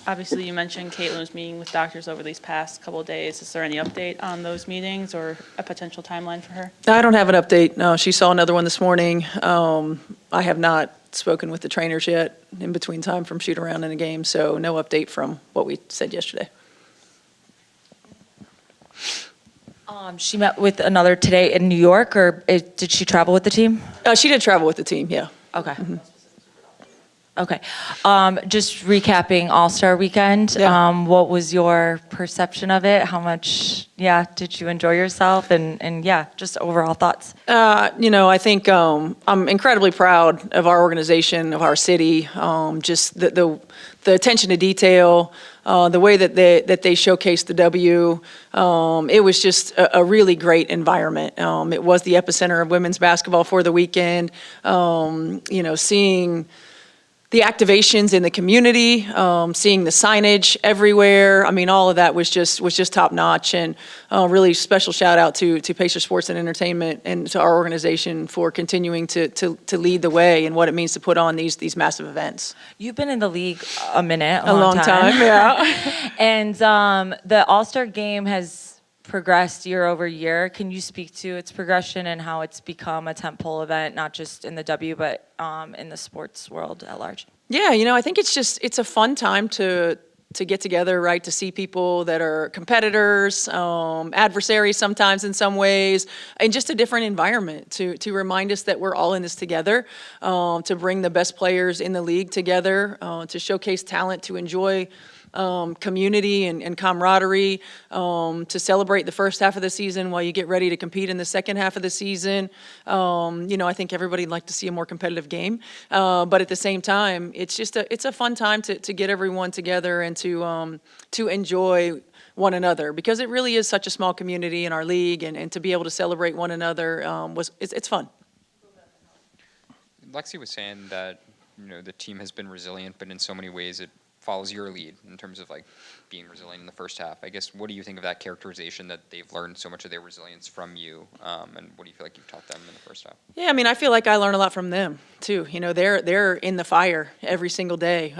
Obviously, you mentioned Caitlin was meeting with doctors over these past couple of days. Is there any update on those meetings or a potential timeline for her? I don't have an update. No, she saw another one this morning. I have not spoken with the trainers yet in between time from shoot around in a game, so no update from what we said yesterday. She met with another today in New York, or did she travel with the team? She did travel with the team, yeah. Okay. Okay. Just recapping All-Star Weekend, Yeah. what was your perception of it? How much, did you enjoy yourself? And just overall thoughts. I think I'm incredibly proud of our organization, of our city, just the attention to detail, the way that they showcased the W. It was just a really great environment. It was the epicenter of women's basketball for the weekend. Seeing the activations in the community, seeing the signage everywhere. I mean, all of that was just top notch, and really special shout out to Pacer Sports and Entertainment and to our organization for continuing to lead the way in what it means to put on these massive events. You've been in the league a minute, A long time, yeah. And the All-Star game has progressed year over year. Can you speak to its progression and how it's become a tentpole event, not just in the W, but in the sports world at large? Yeah, I think it's a fun time to get together, right? To see people that are competitors, adversaries sometimes in some ways, and just a different environment to remind us that we're all in this together, to bring the best players in the league together, to showcase talent, to enjoy community and camaraderie, to celebrate the first half of the season while you get ready to compete in the second half of the season. I think everybody'd like to see a more competitive game, but at the same time, it's a fun time to get everyone together and to enjoy one another, because it really is such a small community in our league, and to be able to celebrate one another it's fun. Lexi was saying that the team has been resilient, but in so many ways it follows your lead in terms of being resilient in the first half. I guess, what do you think of that characterization, that they've learned so much of their resilience from you, and what do you feel like you've taught them in the first half? Yeah, I mean, I feel like I learn a lot from them too. They're in the fire every single day.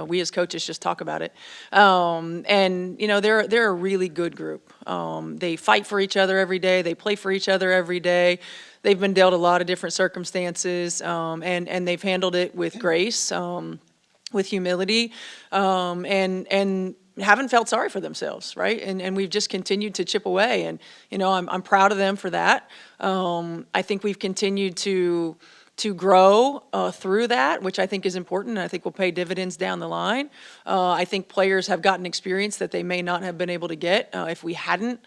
We as coaches just talk about it, and they're a really good group. They fight for each other every day. They play for each other every day. They've been dealt a lot of different circumstances, and they've handled it with grace, with humility, and haven't felt sorry for themselves, right? And we've just continued to chip away, and I'm proud of them for that. I think we've continued to grow through that, which I think is important, and I think will pay dividends down the line. I think players have gotten experience that they may not have been able to get if we hadn't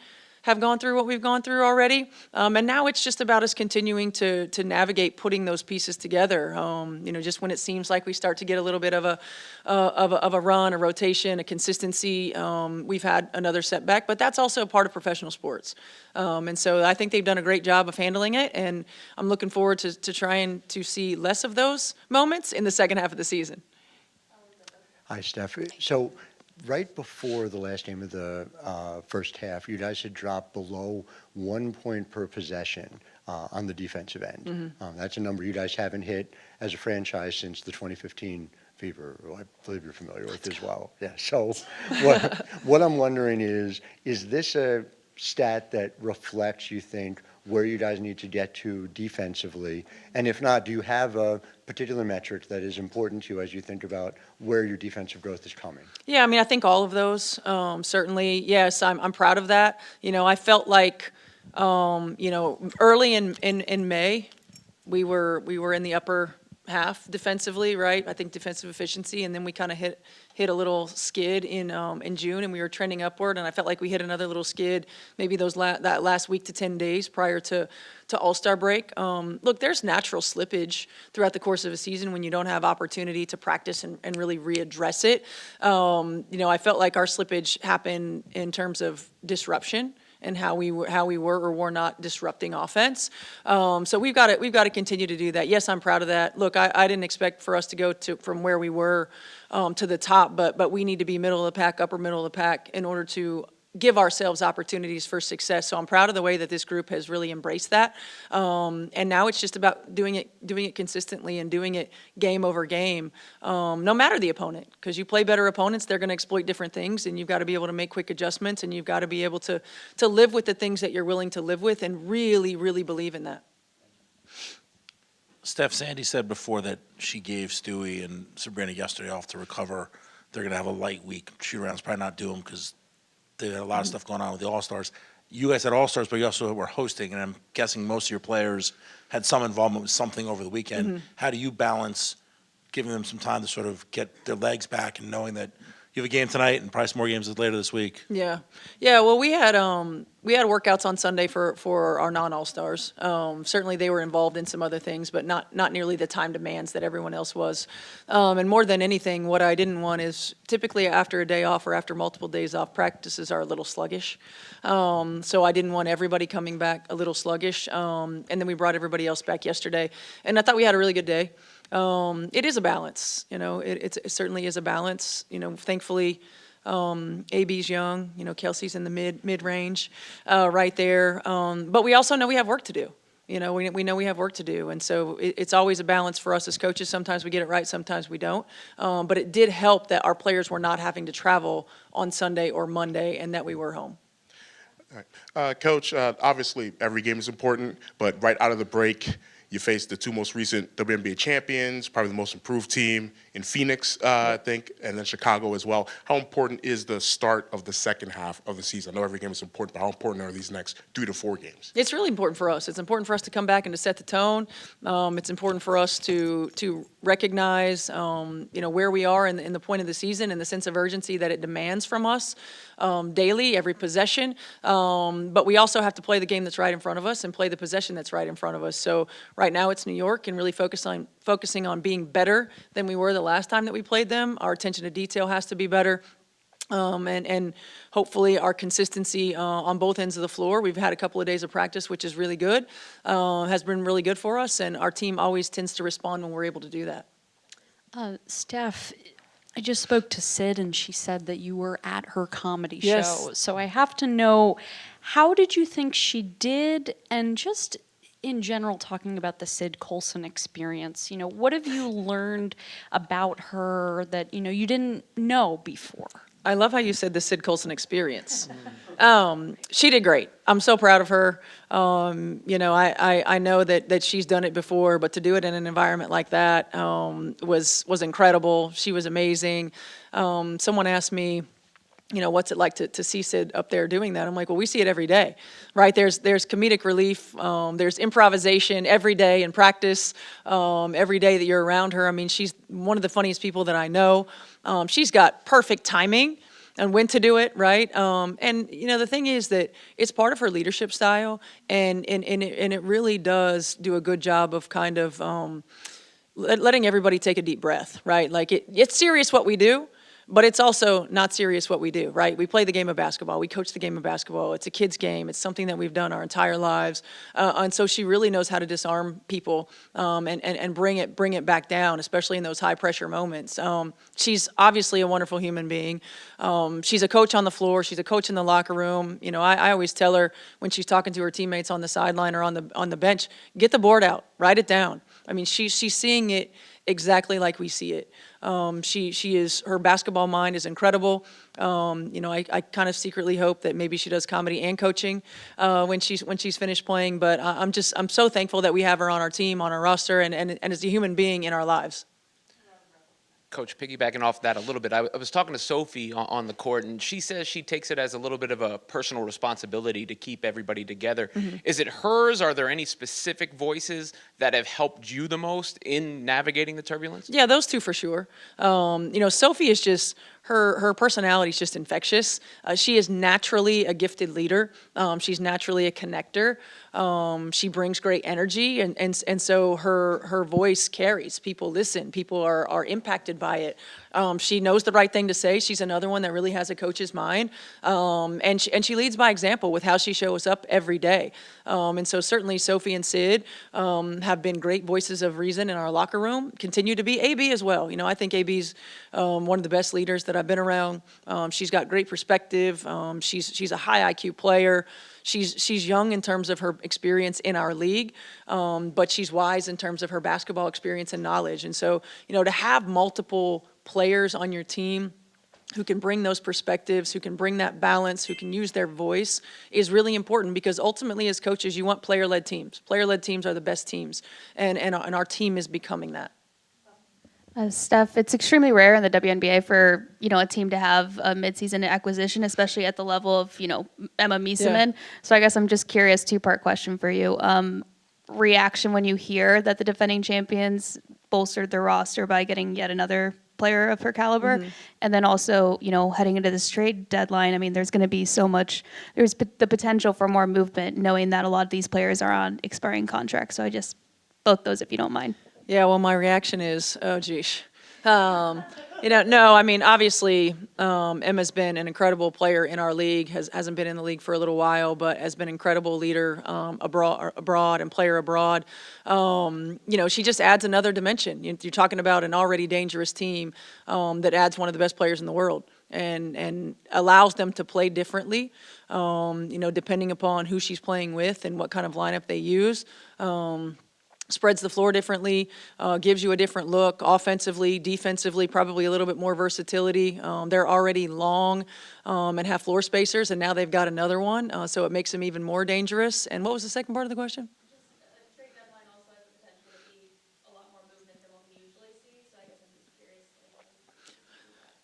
have gone through what we've gone through already. And now it's just about us continuing to navigate putting those pieces together. Just when it seems like we start to get a little bit of a run, a rotation, a consistency, we've had another setback, but that's also part of professional sports. And so I think they've done a great job of handling it, and I'm looking forward to trying to see less of those moments in the second half of the season. Hi, Steph. So right before the last game of the first half, you guys had dropped below 1 point per possession on the defensive end. Mm-hmm. That's a number you guys haven't hit as a franchise since the 2015 Fever, who I believe you're familiar with as well. Yeah. So what I'm wondering is this a stat that reflects, you think, where you guys need to get to defensively? And if not, do you have a particular metric that is important to you as you think about where your defensive growth is coming? Yeah, I mean, I think all of those, certainly, yes, I'm proud of that. I felt like, early in May, we were in the upper half defensively, right? I think defensive efficiency, and then we kind of hit a little skid in June, and we were trending upward, and I felt like we hit another little skid maybe that last week to 10 days prior to All-Star break. Look, there's natural slippage throughout the course of a season when you don't have opportunity to practice and really readdress it. I felt like our slippage happened in terms of disruption and how we were or were not disrupting offense. So we've got to continue to do that. Yes, I'm proud of that. Look, I didn't expect for us to go from where we were to the top, but we need to be middle of the pack, upper middle of the pack in order to give ourselves opportunities for success. So I'm proud of the way that this group has really embraced that. And now it's just about doing it consistently and doing it game over game, no matter the opponent. Because you play better opponents, they're going to exploit different things, and you've got to be able to make quick adjustments, and you've got to be able to live with the things that you're willing to live with and really, really believe in that. Steph, Sandy said before that she gave Stewie and Sabrina yesterday off to recover. They're going to have a light week. Shoot-arounds probably not do them because they had a lot of stuff going on with the All-Stars. You guys had All-Stars, but you also were hosting, and I'm guessing most of your players had some involvement with something over the weekend. How do you balance giving them some time to sort of get their legs back and knowing that you have a game tonight and probably some more games later this week? Yeah. Well, we had workouts on Sunday for our non-All-Stars. Certainly they were involved in some other things, but not nearly the time demands that everyone else was. And more than anything, what I didn't want is typically after a day off or after multiple days off, practices are a little sluggish. So I didn't want everybody coming back a little sluggish. And then we brought everybody else back yesterday, and I thought we had a really good day. It is a balance, it certainly is a balance. Thankfully, AB's young, Kelsey's in the mid range, right there. But we also know we have work to do. We know we have work to do. And so it's always a balance for us as coaches. Sometimes we get it right, sometimes we don't. But it did help that our players were not having to travel on Sunday or Monday and that we were home. All right. Coach, obviously every game is important, but right out of the break, you faced the two most recent WNBA champions, probably the most improved team in Phoenix, I think, and then Chicago as well. How important is the start of the second half of the season? I know every game is important, but how important are these next 3 to 4 games? It's really important for us. It's important for us to come back and to set the tone. It's important for us to recognize, where we are in the point of the season and the sense of urgency that it demands from us daily, every possession. But we also have to play the game that's right in front of us and play the possession that's right in front of us. So right now it's New York and really focusing on being better than we were the last time that we played them. Our attention to detail has to be better. And hopefully our consistency on both ends of the floor. We've had a couple of days of practice, which is really good, has been really good for us, and our team always tends to respond when we're able to do that. Steph, I just spoke to Sid, and she said that you were at her comedy Yes. show. So I have to know, how did you think she did? And just in general, talking about the Sid Colson experience, what have you learned about her that, you didn't know before? I love how you said the Sid Colson experience. She did great. I'm so proud of her. I know that she's done it before, but to do it in an environment like that was incredible. She was amazing. Someone asked me, what's it like to see Sid up there doing that? I'm like, well, we see it every day, right? There's comedic relief. There's improvisation every day in practice, every day that you're around her. I mean, she's one of the funniest people that I know. She's got perfect timing and when to do it, right? And the thing is that it's part of her leadership style, and it really does do a good job of kind of letting everybody take a deep breath, right? Like it's serious what we do, but it's also not serious what we do, right? We play the game of basketball. We coach the game of basketball. It's a kid's game. It's something that we've done our entire lives. And so she really knows how to disarm people and bring it back down, especially in those high-pressure moments. She's obviously a wonderful human being. She's a coach on the floor. She's a coach in the locker room. I always tell her when she's talking to her teammates on the sideline or on the bench, get the board out, write it down. I mean, she's seeing it exactly like we see it. Her basketball mind is incredible. I kind of secretly hope that maybe she does comedy and coaching when she's finished playing. But I'm so thankful that we have her on our team, on our roster, and as a human being in our lives. Coach, piggybacking off that a little bit, I was talking to Sophie on the court, and she says she takes it as a little bit of a personal responsibility to keep everybody together. Mm-hmm. Is it hers? Are there any specific voices that have helped you the most in navigating the turbulence? Yeah, those two for sure. Sophie is just, her personality is just infectious. She is naturally a gifted leader. She's naturally a connector. She brings great energy, and so her voice carries. People listen. People are impacted by it. She knows the right thing to say. She's another one that really has a coach's mind. And she leads by example with how she shows up every day. And so certainly Sophie and Sid have been great voices of reason in our locker room, continue to be. AB as well. I think AB's one of the best leaders that I've been around. She's got great perspective. She's a high IQ player. She's young in terms of her experience in our league, but she's wise in terms of her basketball experience and knowledge. And so, to have multiple players on your team who can bring those perspectives, who can bring that balance, who can use their voice is really important, because ultimately as coaches, you want player-led teams. Player-led teams are the best teams, and our team is becoming that. Steph, it's extremely rare in the WNBA for, a team to have a midseason acquisition, especially at the level of, Emma Miesemann. Yeah. So I guess I'm just curious, two-part question for you. Reaction when you hear that the defending champions bolstered their roster by getting yet another player of her caliber. And then also, heading into this trade deadline, there's going to be there's the potential for more movement, knowing that a lot of these players are on expiring contracts. So both those, if you don't mind. Yeah, well, my reaction is, oh, geez. No, obviously, Emma's been an incredible player in our league, hasn't been in the league for a little while, but has been an incredible leader abroad and player abroad. She just adds another dimension. You're talking about an already dangerous team that adds one of the best players in the world and allows them to play differently, depending upon who she's playing with and what kind of lineup they use. Spreads the floor differently, gives you a different look, offensively, defensively, probably a little bit more versatility. They're already long and have floor spacers, and now they've got another one, so it makes them even more dangerous. And what was the second part of the question? Just a trade deadline also has the potential to be a lot more movement than what we usually see, so I guess I'm just curious.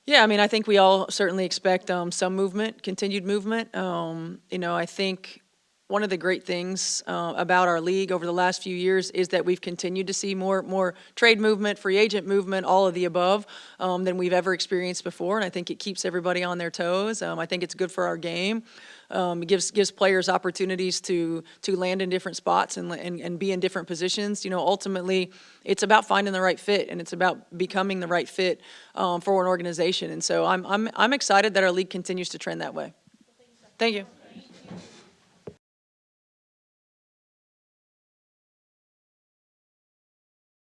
Yeah, I think we all certainly expect some movement, continued movement. I think one of the great things about our league over the last few years is that we've continued to see more trade movement, free agent movement, all of the above than we've ever experienced before, and I think it keeps everybody on their toes. I think it's good for our game. It gives players opportunities to land in different spots and be in different positions. Ultimately, it's about finding the right fit, and it's about becoming the right fit for an organization. And so I'm excited that our league continues to trend that way. Thank you.